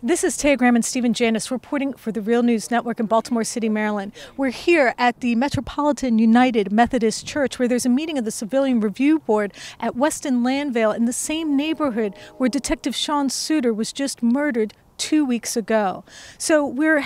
This is Taya Graham and Stephen Janis reporting for the Real News Network in Baltimore City, Maryland. We're here at the Metropolitan United Methodist Church, where there's a meeting of the Civilian Review Board at Weston Landvale in the same neighborhood where Detective Sean Suiter was just murdered 2 weeks ago. So we're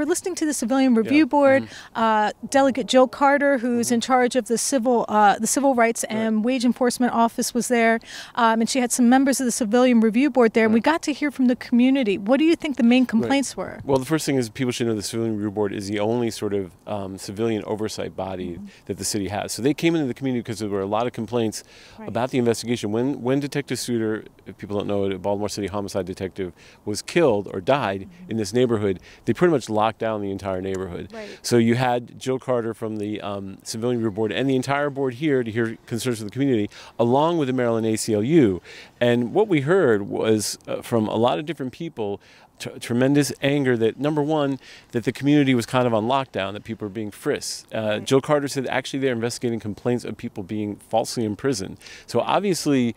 listening to the Civilian Review Board. Delegate Jill Carter, who's in charge of the Civil Rights and Wage Enforcement Office, was there, and she had some members of the Civilian Review Board there. And we got to hear from the community. What do you think the main complaints were? Well, the first thing is people should know the Civilian Review Board is the only sort of civilian oversight body that the city has. So they came into the community because there were a lot of complaints about the investigation. When Detective Suiter, if people don't know it, a Baltimore City homicide detective, was killed or died in this neighborhood, they pretty much locked down the entire neighborhood. So you had Jill Carter from the Civilian Review Board and the entire board here to hear concerns of the community, along with the Maryland ACLU. And what we heard was from a lot of different people, tremendous anger that, number one, that the community was kind of on lockdown, that people were being frisked. Jill Carter said actually they're investigating complaints of people being falsely imprisoned. So obviously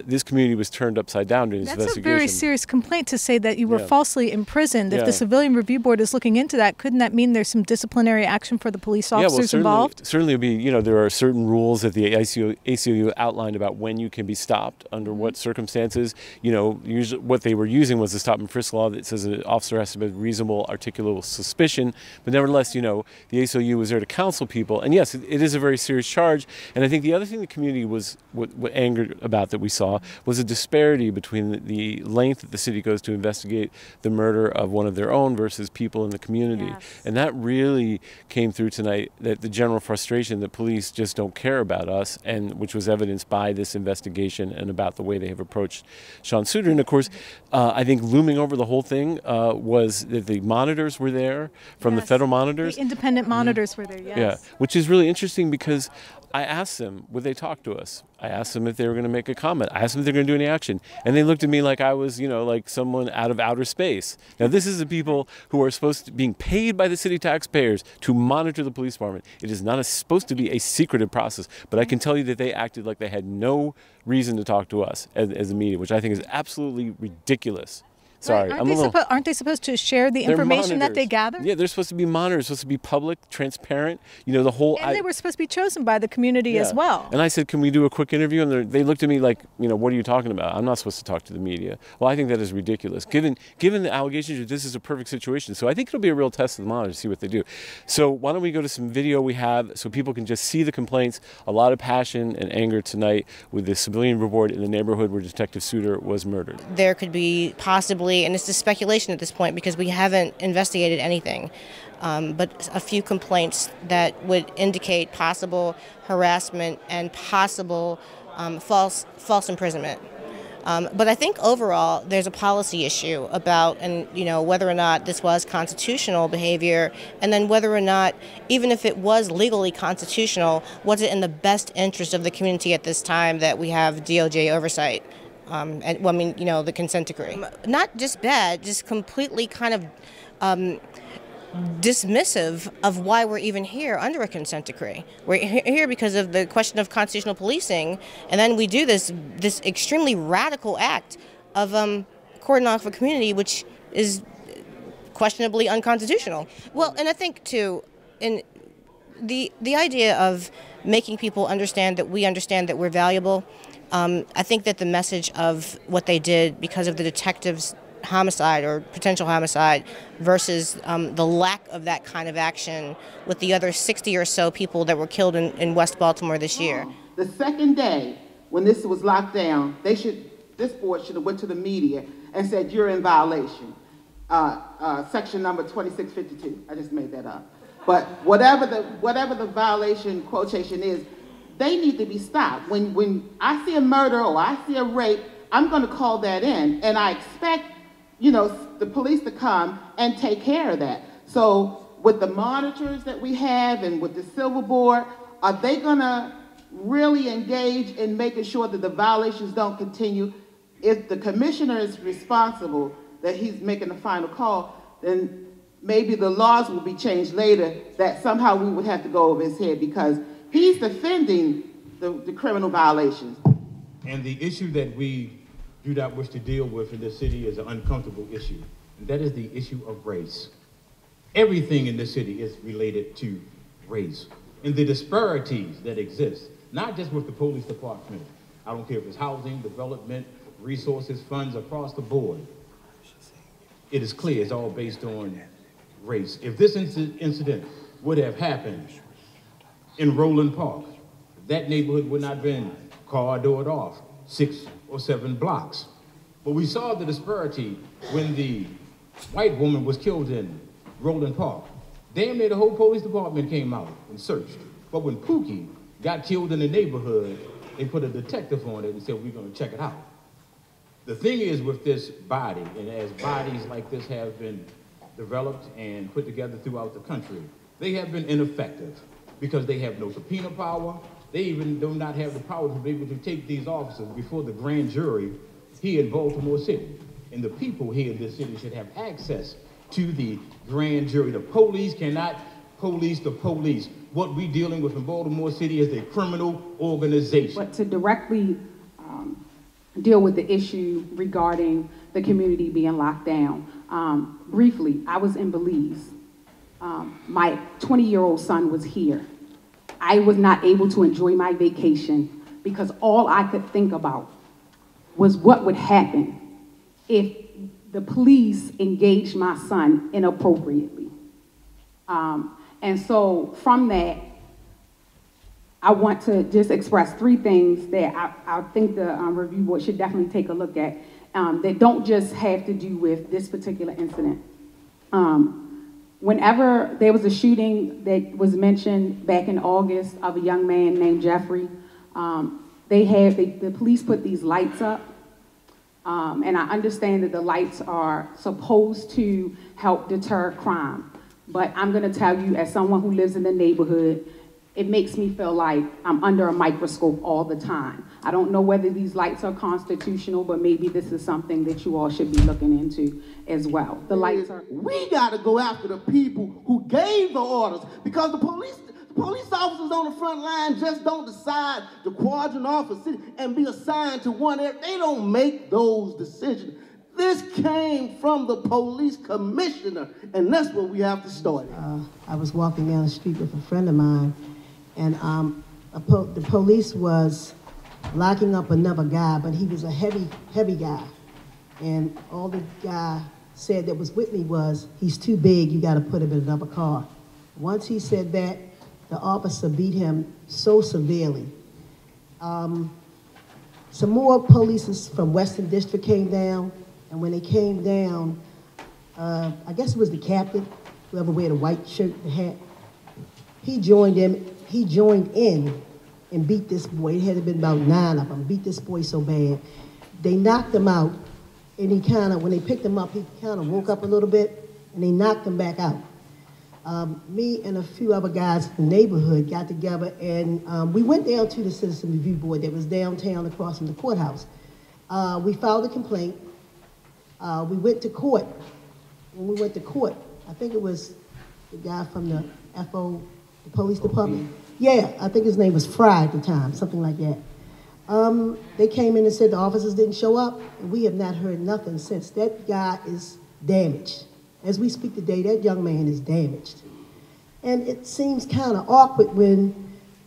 this community was turned upside down during this investigation. That's a very serious complaint to say that you were falsely imprisoned. If the Civilian Review Board is looking into that, couldn't that mean there's some disciplinary action for the police officers involved? Certainly it would be, you know, there are certain rules that the ACLU outlined about when you can be stopped, under what circumstances. You know, usually what they were using was the stop and frisk law that says an officer has to have reasonable articulable suspicion. But nevertheless, you know, the ACLU was there to counsel people. And yes, it is a very serious charge. And I think the other thing the community was what angered about that we saw was a disparity between the length that the city goes to investigate the murder of one of their own versus people in the community. And that really came through tonight, that the general frustration that police just don't care about us, and which was evidenced by this investigation and about the way they have approached Sean Suiter. And of course, I think looming over the whole thing was that the monitors were there from the federal monitors. The independent monitors were there, Yeah, which is really interesting because I asked them, would they talk to us? I asked them if they were going to make a comment. I asked them if they're going to do any action. And they looked at me like I was, you know, like someone out of outer space. Now, this is the people who are supposed to being paid by the city taxpayers to monitor the police department. It is not supposed to be a secretive process. But I can tell you that they acted like they had no reason to talk to us as a media, which I think is absolutely ridiculous. Sorry, aren't they supposed to share the information that they gather? Yeah, they're supposed to be monitors, supposed to be public, transparent. You know, the whole. And they were supposed to be chosen by the community as well. And I said, "Can we do a quick interview?" And they looked at me like, "You know, what are you talking about? I'm not supposed to talk to the media." Well, I think that is ridiculous, given the allegations. This is a perfect situation. So I think it'll be a real test of the monitors to see what they do. So why don't we go to some video we have so people can just see the complaints. A lot of passion and anger tonight with the Civilian Review Board in the neighborhood where Detective Suiter was murdered. There could be possibly, and it's just speculation at this point because we haven't investigated anything, but a few complaints that would indicate possible harassment and possible false imprisonment. But I think overall there's a policy issue about, and you know, whether or not this was constitutional behavior, and then whether or not, even if it was legally constitutional, was it in the best interest of the community at this time that we have DOJ oversight? And, well, I mean, you know, the consent decree. Not just bad, just completely kind of dismissive of why we're even here under a consent decree. We're here because of the question of constitutional policing, and then we do this extremely radical act of cordoning off a community, which is questionably unconstitutional. Well, and I think too, in the idea of making people understand that we're valuable. I think that the message of what they did because of the detective's homicide or potential homicide versus the lack of that kind of action with the other 60 or so people that were killed in West Baltimore this year. The second day when this was locked down, this board should have went to the media and said, you're in violation. Section number 2652, I just made that up. But whatever the violation quotation is, they need to be stopped. When I see a murder or I see a rape, I'm going to call that in, and I expect, you know, the police to come and take care of that. So with the monitors that we have and with the Civil Board, are they going to really engage in making sure that the violations don't continue? If the commissioner is responsible, that he's making the final call, then maybe the laws will be changed later that somehow we would have to go over his head because he's defending the criminal violations. And the issue that we do not wish to deal with in this city is an uncomfortable issue, and that is the issue of race. Everything in this city is related to race and the disparities that exist, not just with the police department. I don't care if it's housing, development, resources, funds across the board. It is clear it's all based on race. If this incident would have happened in Roland Park, that neighborhood would not have been corridored off 6 or 7 blocks. But we saw the disparity when the white woman was killed in Roland Park. Damn near the whole police department came out and searched. But when Pookie got killed in the neighborhood, they put a detective on it and said, we're going to check it out. The thing is with this body, and as bodies like this have been developed and put together throughout the country, they have been ineffective because they have no subpoena power. They even do not have the power to be able to take these officers before the grand jury here in Baltimore City. And the people here in this city should have access to the grand jury. The police cannot police the police. What we're dealing with in Baltimore City is a criminal organization. But to directly deal with the issue regarding the community being locked down, briefly, I was in Belize. My 20-year-old son was here. I was not able to enjoy my vacation because all I could think about was what would happen if the police engaged my son inappropriately. And so from that, I want to just express 3 things that I think the review board should definitely take a look at that don't just have to do with this particular incident. Whenever there was a shooting that was mentioned back in August of a young man named Jeffrey, the police put these lights up. And I understand that the lights are supposed to help deter crime. But I'm going to tell you, as someone who lives in the neighborhood, it makes me feel like I'm under a microscope all the time. I don't know whether these lights are constitutional, but maybe this is something that you all should be looking into as well. The lights are... We got to go after the people who gave the orders, because the police officers on the front line just don't decide to quadrant off a city and be assigned to one area. They don't make those decisions. This came from the police commissioner, and that's where we have to start. I was walking down the street with a friend of mine, and the police was locking up another guy, but he was a heavy guy. And all the guy said that was with me was, he's too big, you gotta put him in another car. Once he said that, the officer beat him so severely. Some more police from Western District came down, and when they came down, I guess it was the captain, whoever wear the white shirt, the hat, he joined in and beat this boy. It had been about 9 of them, beat this boy so bad. They knocked him out, and he when they picked him up, he kind of woke up a little bit, and they knocked him back out. Me and a few other guys in the neighborhood got together, and we went down to the Citizen Review Board that was downtown across from the courthouse. We filed a complaint. We went to court. When we went to court, I think it was the guy from the FO, the police department. Yeah, I think his name was Fry at the time, something like that. They came in and said the officers didn't show up, and we have not heard nothing since. That guy is damaged. As we speak today, that young man is damaged. And it seems kind of awkward when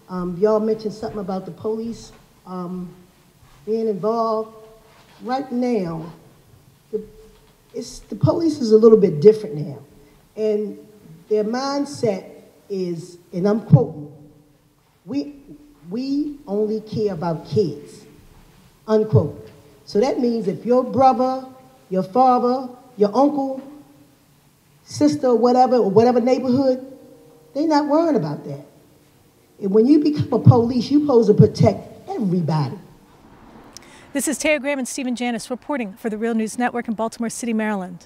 y'all mentioned something about the police being involved. Right now, the police is a little bit different now. And their mindset is, and I'm quoting, we only care about kids, unquote. So that means if your brother, your father, your uncle, sister, whatever, or whatever neighborhood, they're not worried about that. And when you become a police, you're supposed to protect everybody. This is Tara Graham and Stephen Janis reporting for the Real News Network in Baltimore City, Maryland.